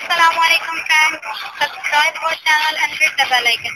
Assalamualaikum friends. Subscribe our channel and hit the bell icon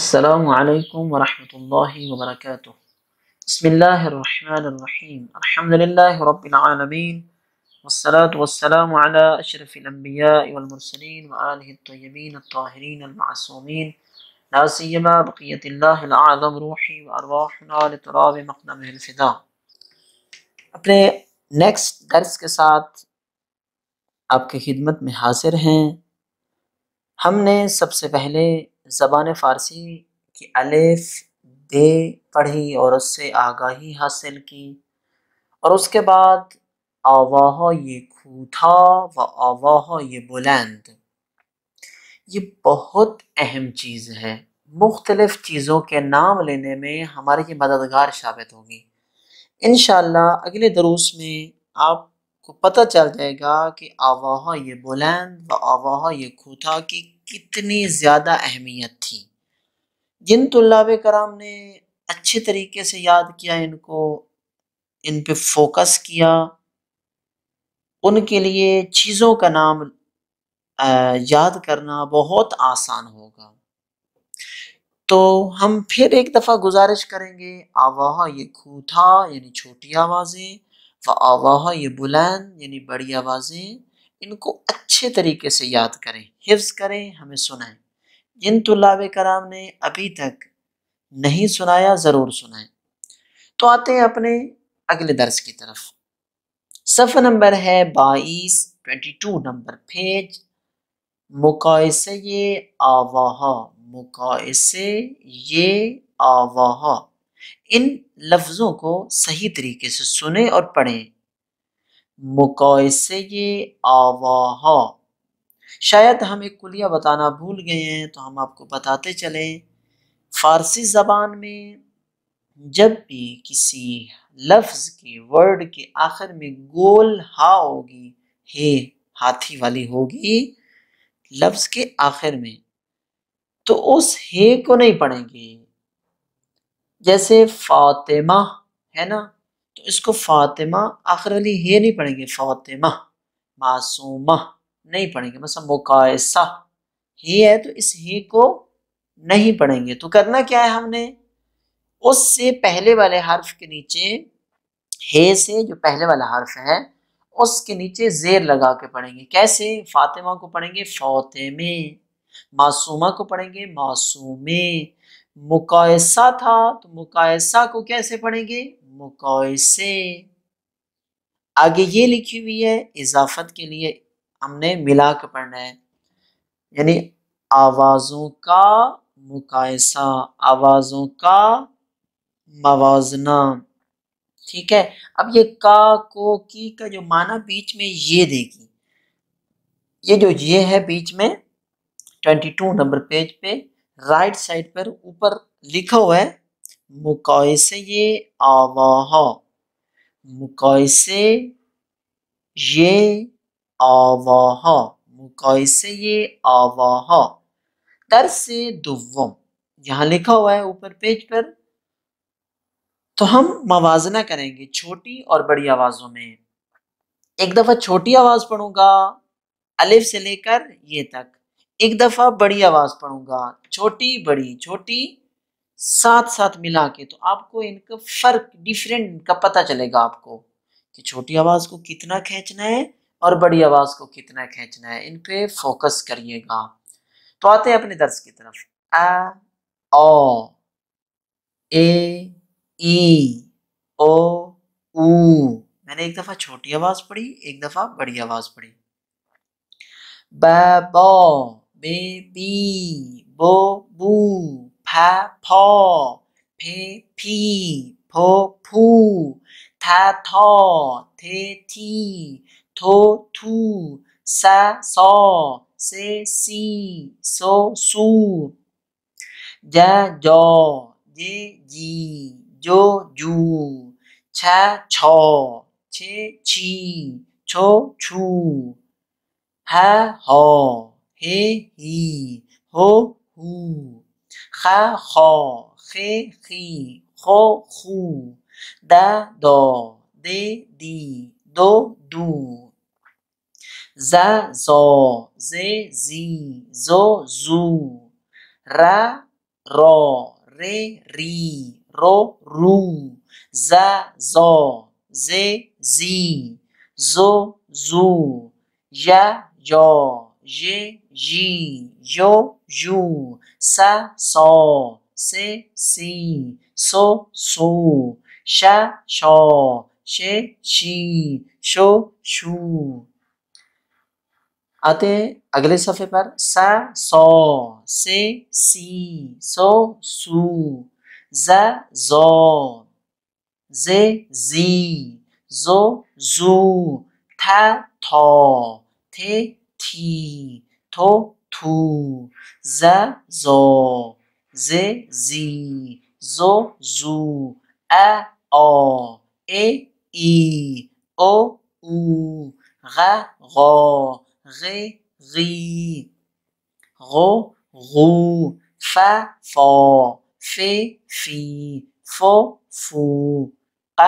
السلام عليكم ورحمة الله وبركاته. بسم الله الرحمن الرحيم. الحمد لله رب العالمين والصلاة والسلام على أشرف الأنبياء والمرسلين وآله الطيبين الطاهرين المعصومين لا سيما بقية الله الأعظم روحي وأرواحنا لتراب مقدمه الفداء. اپنے نیکسٹ درس کے ساتھ آپ کی خدمت میں حاضر ہیں. ہم نے سب سے پہلے زبان فارسی کی الف ب پڑھی اور اس سے آگاہی حاصل کی، اور اس کے بعد آواہ یہ کھوٹا و آواہ یہ بلند. یہ بہت اہم چیز ہے، مختلف چیزوں کے نام لینے میں ہمارے یہ مددگار ثابت ہوگی. انشاءاللہ اگلے دروس میں آپ کو پتہ چل جائے گا کہ آواہ یہ بلند و آواہ یہ کھوٹا کی کتنی زیادہ اہمیت تھی. جن طلاب کرام نے اچھے طریقے سے یاد کیا، ان پہ فوکس کیا، ان کے لیے چیزوں کا نام یاد کرنا بہت آسان ہوگا. تو ہم پھر ایک دفعہ گزارش کریں گے، آواہ یہ کھوٹا یعنی چھوٹی آوازیں و آواہ یہ بلند یعنی بڑی آوازیں، ان کو اچھے طریقے سے یاد کریں، حفظ کریں، ہمیں سنائیں. جن طلاب کرام نے ابھی تک نہیں سنایا ضرور سنائیں. تو آتے ہیں اپنے اگلے درس کی طرف. صفحہ نمبر ہے 22 نمبر پیج. مقایسے یہ آواہ، مقایسے یہ آواہ. ان لفظوں کو صحیح طریقے سے سنیں اور پڑھیں. مقایسے یہ آواہ. شاید ہم ایک کلیہ بتانا بھول گئے ہیں تو ہم آپ کو بتاتے چلیں. فارسی زبان میں جب بھی کسی لفظ کے ورڈ کے آخر میں گول ہا ہوگی، ہے ہاتھی والی ہوگی لفظ کے آخر میں، تو اس ہے کو نہیں پڑھیں گے. جیسے فاطمہ ہے نا، تو اس کو فاطمہ آخر والی ہے نہیں پڑھیں گے، فاطمہ. معصومہ نہیں پڑھیں گے. مثلا مقایسہ ہے تو اس ہے کو نہیں پڑھیں گے. تو کرنا کیا ہے، ہم نے اس سے پہلے والے حرف کے نیچے، ہے سے جو پہلے والا حرف ہے اس کے نیچے زیر لگا کے پڑھیں گے. کیسے؟ فاطمہ کو پڑھیں گے فاطمے، معصومہ کو پڑھیں گے معصومے. مقایسہ تھا تو مقایسہ کو کیسے پڑھیں گے؟ مقایسے. آگے یہ لکھی ہوئی ہے، اضافت کے لیے ہم نے ملا کے پڑھنا ہے، یعنی آوازوں کا مقایسہ، آوازوں کا موازنہ. ٹھیک ہے. اب یہ کا کو کی کا جو معنی بیچ میں یہ دے گی، یہ جو یہ ہے بیچ میں 22 نمبر پیج پہ رائٹ سائڈ پر اوپر لکھا ہوا ہے مقایسے یہ آواہ، مقایسے یہ آواہ، مقایسے یہ آواہ. درس دوم یہاں لکھا ہوا ہے اوپر پیج پر. تو ہم موازنہ کریں گے چھوٹی اور بڑی آوازوں میں. ایک دفعہ چھوٹی آواز پڑھوں گا الف سے لے کر یہ تک، ایک دفعہ بڑی آواز پڑھوں گا چھوٹی بڑی چھوٹی ساتھ ساتھ ملا کے. تو آپ کو ان کا فرق ڈیفرنٹ کا پتہ چلے گا آپ کو کہ چھوٹی آواز کو کتنا کھینچنا ہے اور بڑی آواز کو کتنا کھینچنا ہے. ان پہ فوکس کریے گا. تو آتے ہیں اپنے درس کی طرف. او، اے، ای، او، او. میں نے ایک دفعہ چھوٹی آواز پڑھی، ایک دفعہ بڑی آواز پڑھی. با با، بے بی، بو بو، پھا پھا، پھے پھی، پھو پھو، تھا تھا، تھے تھی، تھو تھو، سا سا، سے سی، سو سو. جا جا، جے جی، جو جو، چھا چھا، چھے چھی، چھو چھو، ہا ہا، ہے ہی، ہو ہو، خا خا، خے خی، خو خو، دا دا، دے دی، دو دو ز زو ز زی زو زو ر رو ر ری رو رو ز زو ز زی زو زو ژ جو ژ ژی ژو ژو س سو س سی سو سو ش شو ش شی شو شو آتے ہیں اگلے صفحے پر س سو سے سی سو سو ز زو ز زی زو زو تھ تھو تھے تھی تھو تھو ز زو ز زی زو زو او اے ای او او غ غو غ غی غو غو ف فو ف فی فو فو ق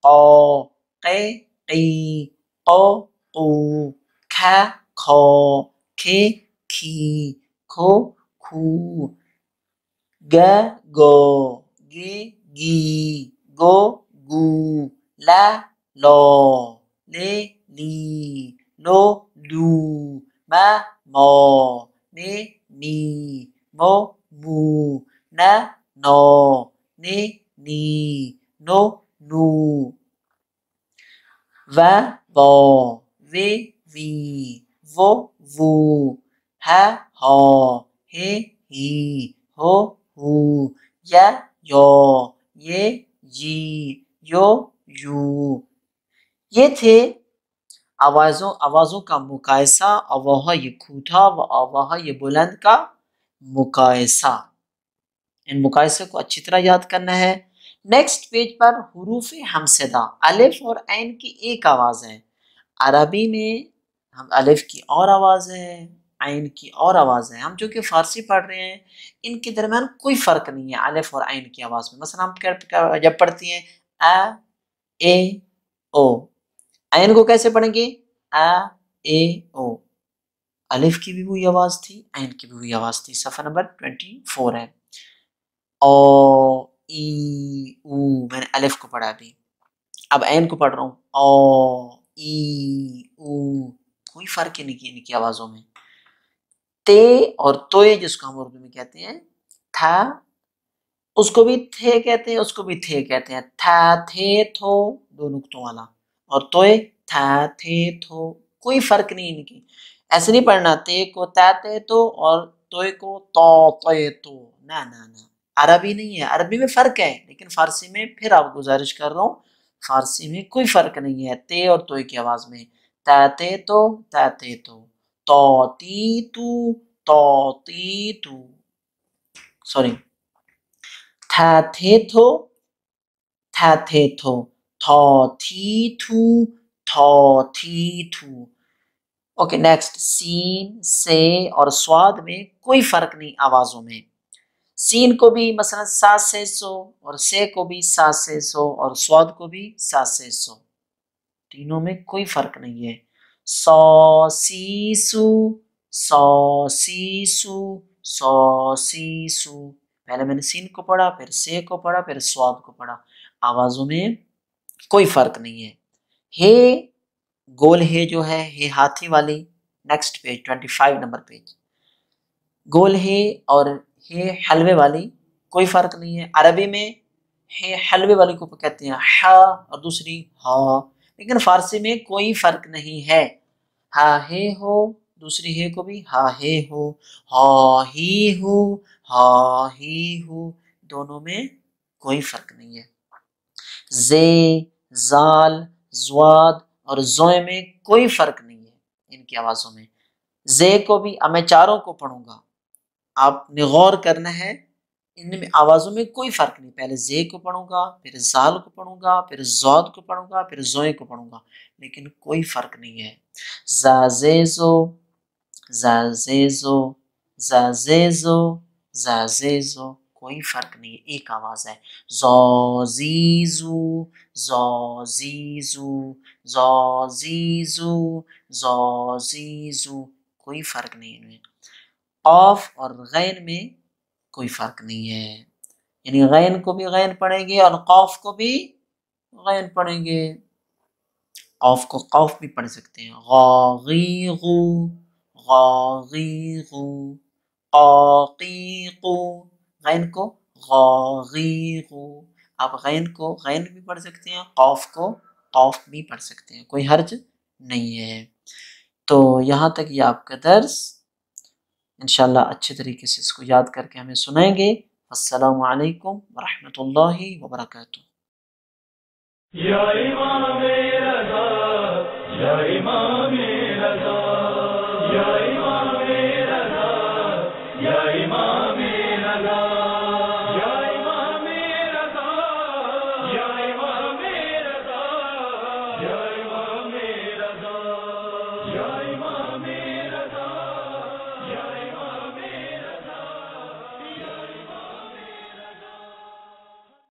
قو ق قی قو قو کھ کھو کھ کھی کھو کھو گ گو گ گی گو گو ل لو ل لی لو لو م مو م می مو مو ن نو ن نی نو نو و و و وی وہ وو ہ ہو ہ ہی ہو ہو ی یو یہ جی یو یو یہ تھے آوازوں کا مقایسہ اواہا یہ کھوٹا و اواہا یہ بلند کا مقایسہ ان مقایسے کو اچھی طرح یاد کرنا ہے نیکسٹ پیج پر حروف ہمزدہ الف اور عین کی ایک آواز ہے عربی میں ہم الف کی اور آواز ہے عین کی اور آواز ہے ہم جو کہ فارسی پڑھ رہے ہیں ان کے درمیان کوئی فرق نہیں ہے الف اور عین کی آواز میں مثلا ہم جب پڑھتی ہیں ا اے او عین کو کیسے پڑھیں گے ا اے او الف کی بھی وہی آواز تھی عین کی بھی وہی آواز تھی صفحہ نمبر 24 ہے او ای او میں نے الف کو پڑھا ابھی اب عین کو پڑھ رہا ہوں او ای او کوئی فرق نہیں کی ان کی آوازوں میں تے اور توئے جس کو ہم اردو میں کہتے ہیں تھا اس کو بھی تھے کہتے ہیں اس کو بھی تھے کہتے ہیں تھا تھے تھو دو نقطوں والا اور توئے تھا تھے تھو کوئی فرق نہیں ان کی ایسے نہیں پڑھنا تے کو تا تے تو اور توئے کو تو تے تو نہ عربی نہیں ہے عربی میں فرق ہے لیکن فارسی میں پھر آپ گزارش کر رہا ہوں فارسی میں کوئی فرق نہیں ہے تے اور توئے کی آواز میں تا تے تو تی تو تی تو سوری تھا تھے تھو تھو تھی تھو تھی تھو اوکے نیکسٹ سین سے اور سواد میں کوئی فرق نہیں آوازوں میں سین کو بھی مثلا سا سے سو اور سے کو بھی سا سے سو اور سواد کو بھی سا سے سو تینوں میں کوئی فرق نہیں ہے سو سی سو پہلے میں نے سین کو پڑھا پھر سے کو پڑھا پھر سواد کو پڑھا آوازوں میں کوئی فرق نہیں ہے ہے گول ہے جو ہے ہاتھی والی نیکسٹ پیج 25 نمبر پیج گول ہے اور ہے حلوے والی کوئی فرق نہیں ہے عربی میں ہے حلوے والی کو کہتے ہیں ہا اور دوسری ہا لیکن فارسی میں کوئی فرق نہیں ہے ہا ہے ہو دوسری ہے کو بھی ہا ہے ہو ہا ہی ہو دونوں میں کوئی فرق نہیں ہے زے زال زواد اور زوئے میں کوئی فرق نہیں ہے ان کی آوازوں میں زے کو بھی اب میں چاروں کو پڑھوں گا آپ نے غور کرنا ہے ان میں آوازوں میں کوئی فرق نہیں پہلے زے کو پڑھوں گا پھر زال کو پڑھوں گا پھر زود کو پڑھوں گا پھر زوئے کو پڑھوں گا لیکن کوئی فرق نہیں ہے زازیزو کوئی فرق نہیں ہے، ایک آواز ہے۔ زازیزو زازیزو زازیزو زازیزو، کوئی فرق نہیں ان میں۔ قاف اور غین میں کوئی فرق نہیں ہے، یعنی غین کو بھی غین پڑھیں گے اور قاف کو بھی غین پڑھیں گے۔ قاف کو قاف بھی پڑھ سکتے ہیں، غاغیغو غاغیغو قاقیقو، غین کو غاغیغو، آپ غین کو غین بھی پڑھ سکتے ہیں، قاف کو قاف بھی پڑھ سکتے ہیں، کوئی حرج نہیں ہے۔ تو یہاں تک یہ آپ کا درس، انشاءاللہ اچھے طریقے سے اس کو یاد کر کے ہمیں سنائیں گے۔ السلام علیکم ورحمۃ اللہ وبرکاتہ۔ یا امام